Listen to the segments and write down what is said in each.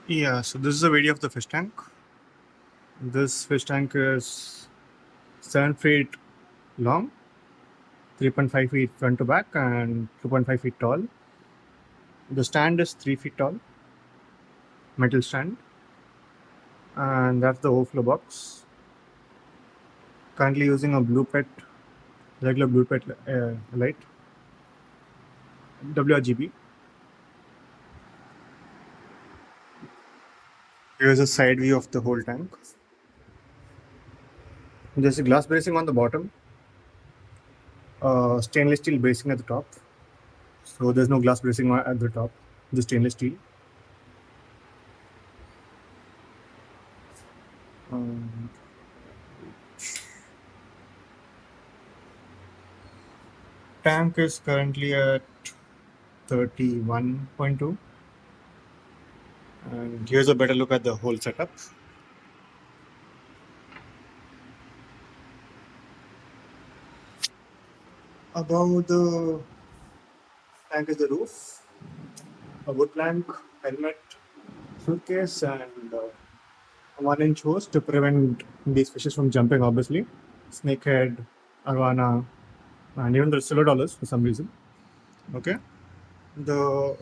Yeah, so this is a video of the fish tank. This fish tank is 7 feet long, 3.5 feet front to back, and 2.5 feet tall. The stand is 3 feet tall, metal stand, and that's the overflow box. Currently using a blue pet, regular blue pet light, WRGB. Here's a side view of the whole tank. There's a glass bracing on the bottom, stainless steel bracing at the top. So there's no glass bracing at the top, just stainless steel. Um, Tank is currently at 31.2. And here's a better look at the whole setup. Above the tank is the roof, a wood plank, helmet, suitcase, and a 1-inch hose to prevent these fishes from jumping, obviously. Snakehead, Arowana, and even the Silver for some reason. Okay. The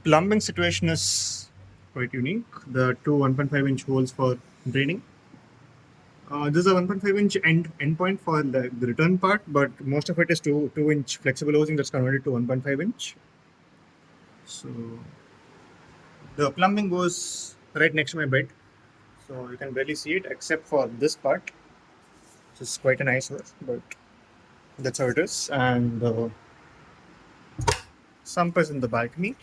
plumbing situation is quite unique. The two 1.5-inch holes for draining. This is a 1.5-inch endpoint for the return part, but most of it is 2-inch flexible housing that's converted to 1.5-inch. So the plumbing goes right next to my bed, so you can barely see it except for this part, which is quite a nice one, but that's how it is. And the sump is in the balcony.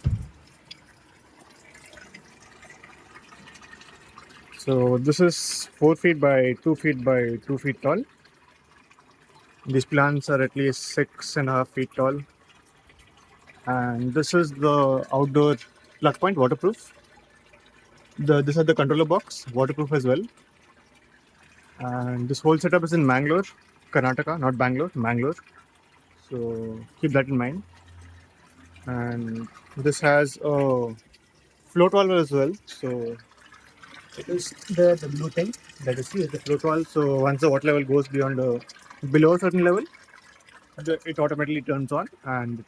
So this is 4 feet by 2 feet by 2 feet tall. These plants are at least 6.5 feet tall. And this is the outdoor plug point, waterproof. This is the controller box, waterproof as well. And this whole setup is in Mangalore, Karnataka, not Bangalore, Mangalore. So keep that in mind. And this has a float valve as well. So it is the blue thing that you see is the float valve. So once the water level goes beyond below a certain level, it automatically turns on and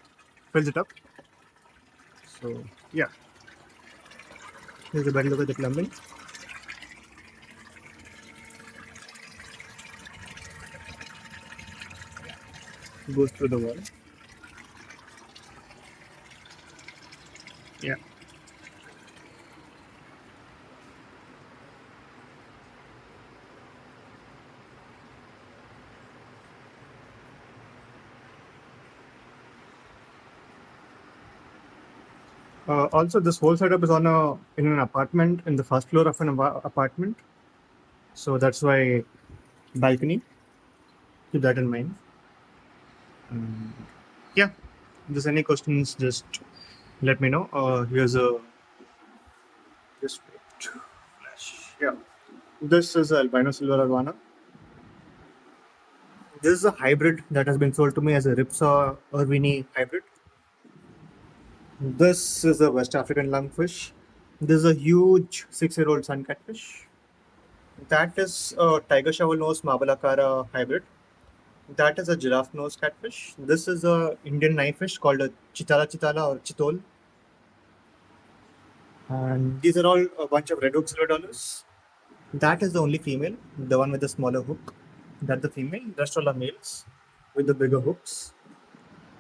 fills it up. So yeah, here's a better look at the plumbing. It goes through the wall. Yeah. Also, this whole setup is in an apartment in the first floor of an apartment, so that's why balcony. Keep that in mind. Yeah, if there's any questions, just let me know. Here's a just wait. Flash. Yeah, this is albino silver Arowana. This is a hybrid that has been sold to me as a Ripsaw Irwini hybrid. This is a West African lungfish. This is a huge 6-year-old sun catfish. That is a tiger shovelnose Marble Achara hybrid. That is a giraffe nose catfish. This is a Indian knife fish called a Chitala or Chitol. And these are all a bunch of red hook silver dollars. That is the only female, the one with the smaller hook. That's the female. The rest all are males with the bigger hooks.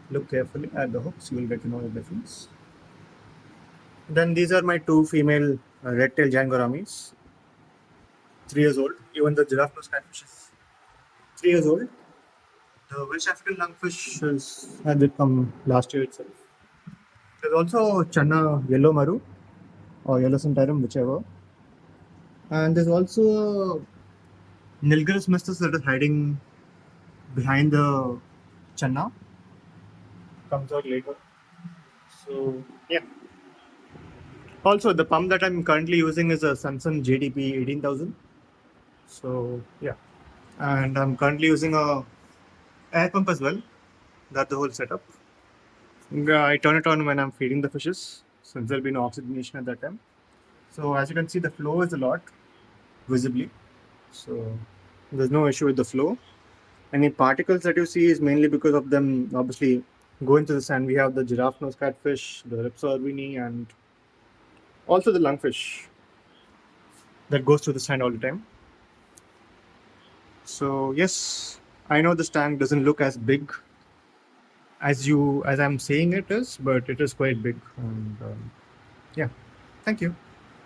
Look carefully at the hooks, you will get to know the difference. Then these are my two female red-tailed giant gouramis, 3 years old. Even the giraffe nose catfish is 3 years old. The West African lungfish had it come last year itself. There's also Channa yellow maru or yellow Sentarum, whichever. And there's also Nilgris Mystus that is hiding behind the Channa. Comes out later. So yeah. Also, the pump that I'm currently using is a Sunsun JDP 18,000. So yeah, and I'm currently using a air pump as well. That's the whole setup. I turn it on when I'm feeding the fishes, since there'll be no oxygenation at that time. So as you can see, the flow is a lot visibly. So there's no issue with the flow. Any particles that you see is mainly because of them obviously going to the sand. We have the giraffe nose catfish, the Ripsaw Irwini, and also the lungfish that goes through the sand all the time. So yes, I know this tank doesn't look as big as I'm saying it is, but it is quite big. And yeah, thank you.